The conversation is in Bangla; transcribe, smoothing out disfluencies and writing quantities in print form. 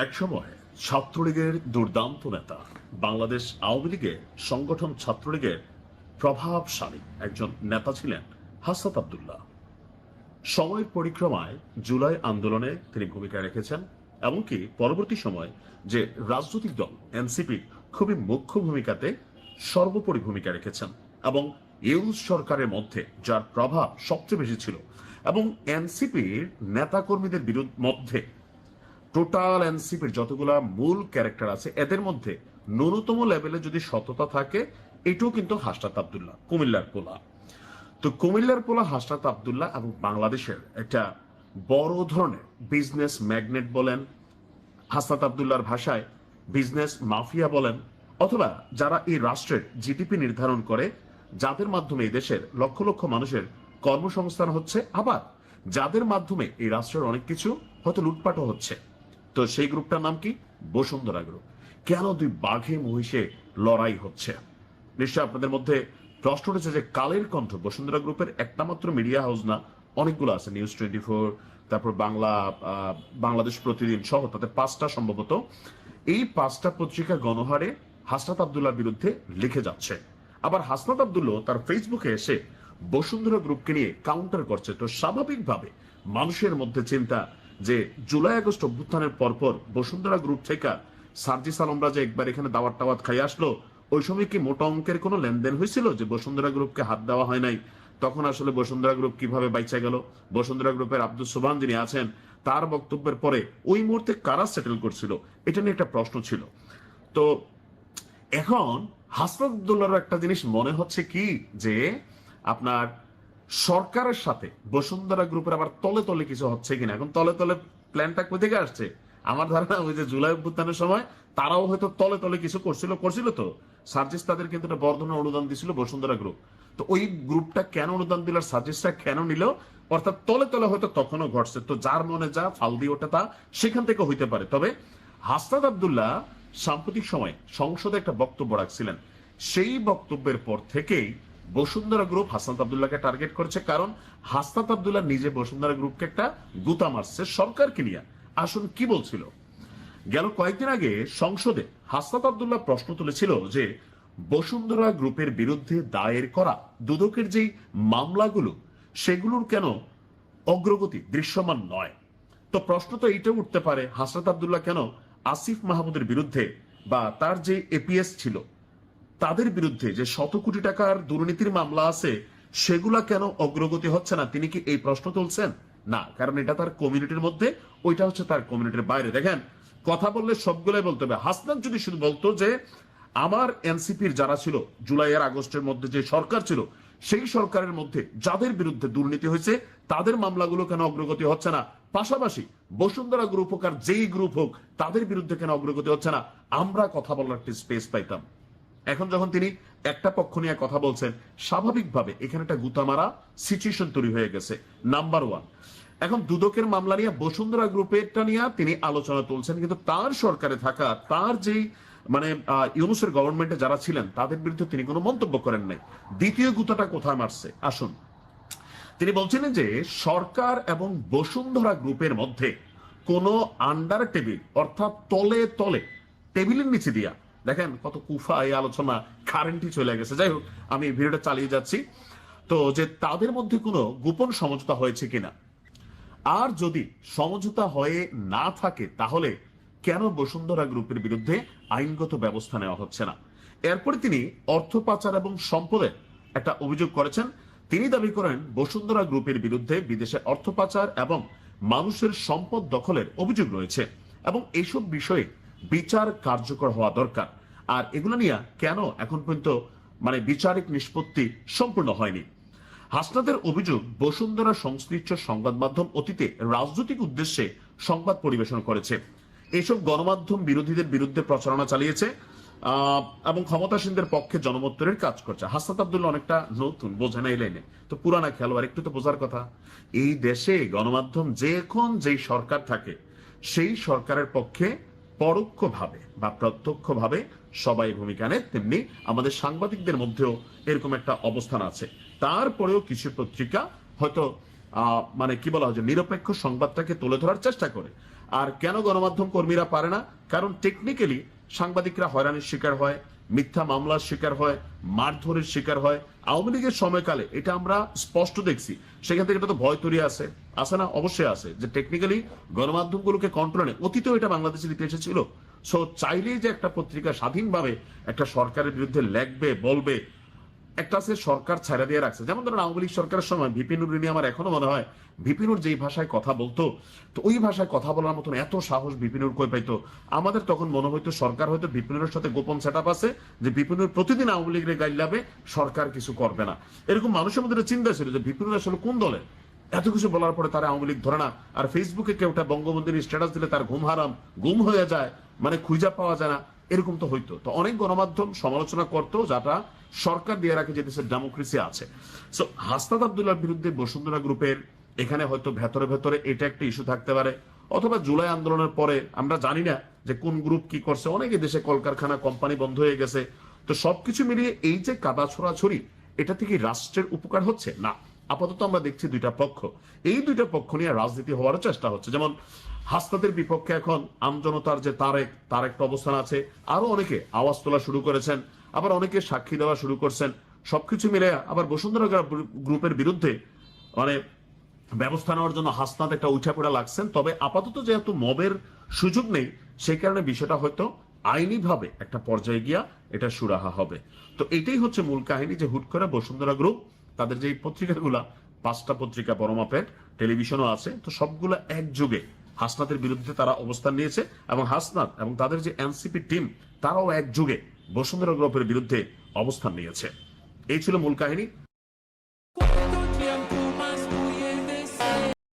একসময় ছাত্রলীগের দুর্দান্ত নেতা, বাংলাদেশ আওয়ামী লীগের সংগঠন ছাত্রলীগের প্রভাবশালী একজন নেতা ছিলেন হাসনাত আব্দুল্লাহ। সময়ের পরিক্রমায় জুলাই আন্দোলনে তিনি ভূমিকা রেখেছেন, এমনকি পরবর্তী সময় যে রাজনৈতিক দল এনসিপি খুবই মুখ্য ভূমিকাতে সর্বোপরি ভূমিকা রেখেছেন এবং ইউনূস সরকারের মধ্যে যার প্রভাব সবচেয়ে বেশি ছিল এবং এনসিপির নেতাকর্মীদের মধ্যে টোটাল এনসিপির যতগুলা মূল ক্যারেক্টার আছে এদের মধ্যে ন্যূনতম লেভেলে যদি সততা থাকে, এটাও কিন্তু হাসনাত আব্দুল্লাহ, কুমিল্লার পোলা। তো কুমিল্লার পোলা হাসনাত আব্দুল্লাহ এবং বাংলাদেশের একটা বড় ধরনের বিজনেস ম্যাগনেট বলেন, হাসনাত আব্দুল্লাহর ভাষায় বিজনেস মাফিয়া বলেন, অথবা যারা এই রাষ্ট্রের জিডিপি নির্ধারণ করে, যাদের মাধ্যমে এই দেশের লক্ষ লক্ষ মানুষের কর্মসংস্থান হচ্ছে, আবার যাদের মাধ্যমে এই রাষ্ট্রের অনেক কিছু হয়তো লুটপাটও হচ্ছে। তো সেই গ্রুপটার নাম কি? বসুন্ধরা গ্রুপ। কেন দুই বাঘে মহিষে লড়াই হচ্ছে? নিশ্চয় আপনাদের মধ্যে প্রশ্ন উঠেছে যে কালের কণ্ঠ বসুন্ধরা গ্রুপের একটা মাত্র মিডিয়া হাউস না, অনেকগুলো আছে, নিউজ 24, তারপর বাংলাদেশ প্রতিদিন সহ তাদের 5টা সম্ভবত। এই 5টা পত্রিকা গণহারে হাসনাত আব্দুল্লাহর বিরুদ্ধে লিখে যাচ্ছে। আবার হাসনাত আব্দুল্লাহ তার ফেসবুকে এসে বসুন্ধরা গ্রুপকে নিয়ে কাউন্টার করছে। তো স্বাভাবিকভাবে মানুষের মধ্যে চিন্তা যে জুলাই আগস্ট অভ্যুত্থানের পরপর বসুন্ধরা গ্রুপ থেকে সার্জিস আলমরা যে একবার এখানে দাওয়াত টাওয়াত খাই আসলো, ওই সময় কি মোটা অঙ্কের কোনো লেনদেন হয়েছিল যে বসুন্ধরা গ্রুপকে হাত দেওয়া হয় নাই? তখন আসলে বসুন্ধরা গ্রুপ কিভাবে বাইচা গেল? বসুন্ধরা গ্রুপের আব্দুল সুবহান যিনি আছেন, তার বক্তব্যের পরে ওই মুহূর্তে কারা সেটেল করছিল, এটা নিয়ে একটা প্রশ্ন ছিল। তো এখন হাসনাত আব্দুল্লাহর একটা জিনিস মনে হচ্ছে কি, যে আপনার সরকারের সাথে বসুন্ধরা গ্রুপের আবার তলে তলে কিছু হচ্ছে কিনা। এখন তলে তলে প্ল্যানটা কোথা থেকে আসছে? আমার ধারণা ওই যে জুলাই অভ্যুত্থানের সময় তারাও হয়তো তলে তলে কিছু করছিল। তো সার্জিস তাদের কিন্তু একটা বড় ধরনের অনুদান দিছিল বসুন্ধরা গ্রুপ। তো ওই গ্রুপটা কেন অনুদান দিল, সার্জিসটা কেন নিল, অর্থাৎ তলে তলে হয়তো তখনও ঘটছে। তো যার মনে যা ফাল দিয়ে ওটা তা সেখান থেকে হইতে পারে। তবে হাসনাত আব্দুল্লাহ সাম্প্রতিক সময়ে সংসদে একটা বক্তব্য রাখছিলেন, সেই বক্তব্যের পর থেকেই বসুন্ধরা গ্রুপ হাসনাত আব্দুল্লাহকে টার্গেট করেছে। কারণ হাসনাত আব্দুল্লাহ নিজে বসুন্ধরা গ্রুপকে একটা গুতা মারছে সরকারকে নিয়ে। আসুন কি বলছিল? গেল কয়েকদিন আগে সংসদে হাসনাত আব্দুল্লাহ প্রশ্ন তুলেছিল যে বসুন্ধরা গ্রুপের বিরুদ্ধে দায়ের করা দুদকের যেই মামলাগুলো, সেগুলোর কেন অগ্রগতি দৃশ্যমান নয়? তো প্রশ্ন তো এইটাও উঠতে পারে, হাসনাত আব্দুল্লাহ কেন আসিফ মাহমুদের বিরুদ্ধে বা তার যে এপিএস ছিল তাদের বিরুদ্ধে যে শত কোটি টাকার দুর্নীতির মামলা আছে, সেগুলা কেন অগ্রগতি হচ্ছে না? তিনি কি এই প্রশ্ন তুলছেন? না, কারণ এটা তার কমিউনিটির মধ্যে, ওইটা হচ্ছে তার কমিউনিটির বাইরে। দেখেন, কথা বললে সবগুলাই বলতে হবে। হাসনাত যদি শুধু বলতো যে আমার এনসিপির যারা ছিল জুলাই আর আগস্টের মধ্যে যে সরকার ছিল, সেই সরকারের মধ্যে যাদের বিরুদ্ধে দুর্নীতি হয়েছে তাদের মামলাগুলো কেন অগ্রগতি হচ্ছে না, পাশাপাশি বসুন্ধরা গ্রুপ হোক আর যেই গ্রুপ হোক তাদের বিরুদ্ধে কেন অগ্রগতি হচ্ছে না, আমরা কথা বলার একটি স্পেস পাইতাম। এখন যখন তিনি একটা পক্ষ নিয়ে কথা বলছেন, স্বাভাবিকভাবে এখানে একটা গুতামারা সিচুয়েশন তৈরি হয়ে গেছে। নাম্বার 1, এখন দুদকের মামলা নিয়ে বসুন্ধরা গ্রুপেরটা নিয়ে তিনি আলোচনা তুলছেন, কিন্তু তার সরকারে থাকা তার যেই ইউনূসের গভর্নমেন্টে যারা ছিলেন তাদের বিরুদ্ধে তিনি কোনো মন্তব্য করেন নাই। দ্বিতীয় গুতাটা কোথায় মারছে আসুন। তিনি বলছিলেন যে সরকার এবং বসুন্ধরা গ্রুপের মধ্যে কোনো আন্ডার টেবিল, অর্থাৎ তলে তলে টেবিলের নিচে দিয়া, দেখেন কত কুফা এই আলোচনা, কারেন্টই চলে গেছে। যাই হোক, আমি ভিডিওটা চালিয়ে যাচ্ছি। তো যে তাদের মধ্যে কোনো গোপন সমঝোতা হয়েছে কিনা, আর যদি সমঝোতা হয়ে না থাকে তাহলে কেন বসুন্ধরা গ্রুপের বিরুদ্ধে আইনগত ব্যবস্থা নেওয়া হচ্ছে না? এরপরে তিনি অর্থ পাচার এবং সম্পদের একটা অভিযোগ করেছেন। তিনি দাবি করেন বসুন্ধরা গ্রুপের বিরুদ্ধে বিদেশে অর্থ পাচার এবং মানুষের সম্পদ দখলের অভিযোগ রয়েছে এবং এইসব বিষয়ে বিচার কার্যকর হওয়া দরকার। আর এগুলো নিয়ে কেন এখন পর্যন্ত বিচারিক নিষ্পত্তি সম্পূর্ণ হয়নি? হাসনাতের অভিযোগ, বসুন্ধরা সংশ্লিষ্ট সংবাদ মাধ্যম অতীতে রাজনৈতিক উদ্দেশ্যে সংবাদ পরিবেশন করেছে, এইসব গণমাধ্যম বিরোধীদের বিরুদ্ধে প্রচারণা চালিয়েছে এবং ক্ষমতাসীনদের পক্ষে জনমত্তরের কাজ করছে। হাসনাত আব্দুল্লাহ অনেকটা নতুন, বোঝে না এই লাইনে, তো পুরানা খেলোয়াড়, একটু তো বোঝার কথা। এই দেশে গণমাধ্যম যেই সরকার থাকে, সেই সরকারের পক্ষে পরোক্ষভাবে বা প্রত্যক্ষভাবে সবাই ভূমিকা নেয়, তেমনি আমাদের সাংবাদিকদের মধ্যেও এরকম একটা অবস্থান আছে। তারপরেও কিছু পত্রিকা হয়তো কি বলা হয় যে নিরপেক্ষ সংবাদটাকে তুলে ধরার চেষ্টা করে। আর কেন গণমাধ্যম কর্মীরা পারে না? কারণ টেকনিক্যালি সাংবাদিকরা হয়রানির শিকার হয়, মিথ্যা মামলার শিকার হয়, মারধরের শিকার হয়। আওয়ামী লীগের সময়কালে এটা আমরা স্পষ্ট দেখছি। সেখান থেকে এটা তো ভয় তৈরি আছে না? অবশ্যই আছে, যে টেকনিক্যালি গণমাধ্যমগুলোকে কন্ট্রোলে অতীতেও এটা বাংলাদেশের ইতিহাসে ছিল। সো চাইলেই যে একটা পত্রিকা স্বাধীনভাবে একটা সরকারের বিরুদ্ধে লেখবে, বলবে, একটা আছে সরকার ছাড়া দিয়ে রাখছে। যেমন ধরেন আওয়ামী লীগ সরকারের সময় ভিপি নুর নিয়ে আমার এখনো মনে হয় ভিপি নুর যেই ভাষায় কথা বলতো, তো ওই ভাষায় কথা বলার মতন এত সাহস ভিপি নুর কই পাইতো? আমাদের তখন মনে হইতো সরকার হয়তো ভিপি নুরের সাথে গোপন সেটআপ আছে, যে ভিপি নুর প্রতিদিন আওয়ামী লীগের গাইলাবে, সরকার কিছু করবে না। এরকম মানুষের মধ্যে চিন্তা ছিল যে ভিপি নুর আসলে কোন দলে? এত কিছু বলার পরে তারা আওয়ামী লীগ ধরে না। আর ফেসবুকে কেউটা বঙ্গবন্ধুর স্ট্যাটাস দিলে তার ঘুম হারাম, গুম হয়ে যায়, মানে খুঁজা পাওয়া যায় না, এরকম তো হইতো। তো অনেক গণমাধ্যম সমালোচনা করতো, যাটা সরকার দিয়ে রাখে, যে দেশের ডেমোক্রেসি আছে। সো হাসনাত আব্দুল্লাহর বিরুদ্ধে বসুন্ধরা গ্রুপের এখানে হয়তো ভেতরে ভেতরে এটা একটা ইস্যু থাকতে পারে, অথবা জুলাই আন্দোলনের পরে আমরা জানি না যে কোন গ্রুপ কি করছে, অনেকে দেশে কলকারখানা কোম্পানি বন্ধ হয়ে গেছে। তো সবকিছু মিলিয়ে এই যে কাদা ছড়াছড়ি, এটা থেকে রাষ্ট্রের উপকার হচ্ছে না। আপাতত আমরা দেখছি দুইটা পক্ষ, এই দুইটা পক্ষ নিয়ে রাজনীতি হওয়ারও চেষ্টা হচ্ছে। যেমন হাসনাতের বিপক্ষে এখন আমজনতার যে তার একটা অবস্থান আছে, আরো অনেকে আওয়াজ তোলা শুরু করেছেন, আবার অনেকে সাক্ষী দেওয়া শুরু করছেন। সবকিছু মিলে আবার বসুন্ধরা গ্রুপের বিরুদ্ধে মানে ব্যবস্থা নেওয়ার জন্য হাসনাত একটা উঠা পড়া লাগছেন। তবে আপাতত যেহেতু মবের সুযোগ নেই, সেই কারণে বিষয়টা হয়তো আইনিভাবে একটা পর্যায়ে গিয়া এটা সুরাহা হবে। তো এটাই হচ্ছে মূল কাহিনী, যে হুট করে বসুন্ধরা গ্রুপ তাদের যে পত্রিকাগুলা, 5টা পত্রিকা বড় মাপের, টেলিভিশনও আছে, তো সবগুলা একযোগে হাসনাতের বিরুদ্ধে তারা অবস্থান নিয়েছে। এবং হাসনাত এবং তাদের যে এনসিপি টিম, তারাও একযোগে বসুন্ধরা গ্রুপের বিরুদ্ধে অবস্থান নিয়েছে। এই ছিল মূল কাহিনী।